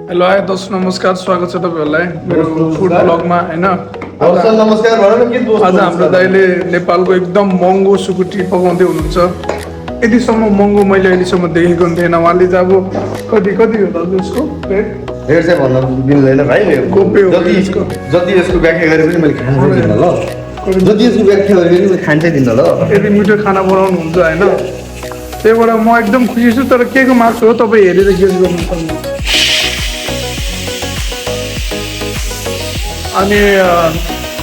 Hello hi दोस्त नमस्कार स्वागत छ तपाईँहरूलाई मेरो फुड ब्लगमा होइन नमस्कार भनौँ न के दोस्त आज हाम्रो दाइले नेपालको एकदम महँगो सुकुटी पकाउँदै हुनुहुन्छ। यतिसम्म महँगो मैले अहिलेसम्म देखेको थिएन। उहाँले चाहिँ अब कति कति होला उसको रेट रेट चाहिँ भन्न मिल्दैन भाइ। गोप्य हो जति यसको। जति यसको व्याख्या गरे पनि मैले खान चाहिँ दिन्न ल। जति यसको व्याख्या गरे पनि मैले खान चाहिँ दिन्न ल। यति मिठो खाना बनाउनुहुन्छ होइन, त्यही भएर म एकदम खुसी छु। तर के को मार्क्स हो तपाईँ हेरेर गेस गर्नुपर्ने। अनि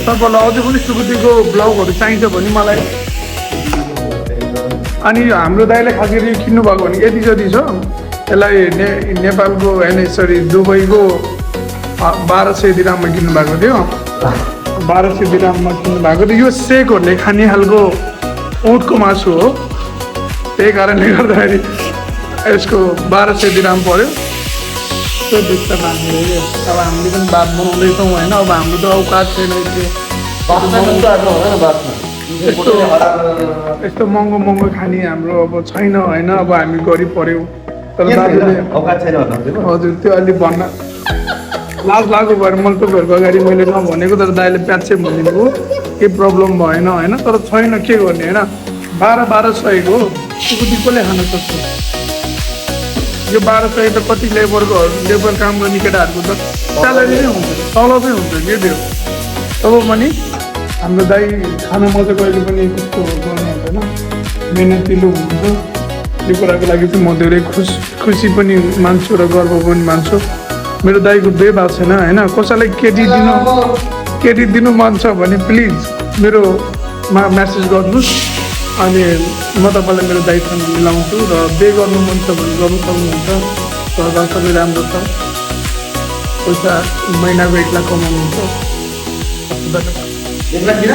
तपाईँलाई अझै पनि सुकुटीको ब्लगहरू चाहिन्छ भने मलाई। अनि हाम्रो दाइले खास गरी किन्नु भएको भने यति जति छ यसलाई नेपालको होइन सरी दुबईको 1200 दिराममा किन्नु भएको थियो। 1200 दिराममा किन्नु भएको थियो। यो सेकहरूले खाने खालको ऊँटको मासु हो, त्यही कारणले गर्दाखेरि यसको 1200 दिराम पर्यो। त्यो देख्छ हामीले अब हामीले पनि बात बनाउँदैछौँ होइन। अब हाम्रो त औकात छैन यस्तो महँगो महँगो खाने हाम्रो अब छैन होइन। अब हामी गरिब पऱ्यौँ। तर दाजुले हजुर त्यो अलिक भन्न लाज लाग्यो भएर मैले तपाईँहरूको अगाडि मैले नभनेको। तर दाइले प्याचै भनिदिएको के प्रब्लम भएन होइन। तर छैन के गर्ने होइन। 1200 सुकुटी कसले खान सक्छ। यो 1200 त कति लेबर काम गर्ने केटाहरूको त स्यालेरी नै हुन्छ, तलबै हुन्छ के त्यो। तब पनि हाम्रो दाइ खानामा चाहिँ कहिले पनि त्यस्तो गर्नु हुँदैन, मेहनतिलो हुन्छ। यो कुराको लागि चाहिँ म धेरै खुसी पनि मान्छु र गर्व पनि मान्छु। मेरो दाइको बिहे भएको छैन होइन। कसैलाई केटी दिनु मन छ भने प्लिज मेरोमा म्यासेज गर्नुहोस्। अनि म तपाईँलाई मेरो दाइसँग मिलाउँछु र बिहे गर्नु मन छ भने गर्नु सक्नुहुन्छ। घर सबै राम्रो छ, पैसा महिनाको 1 लाख कमाउनुहुन्छ। 1 लाख दिन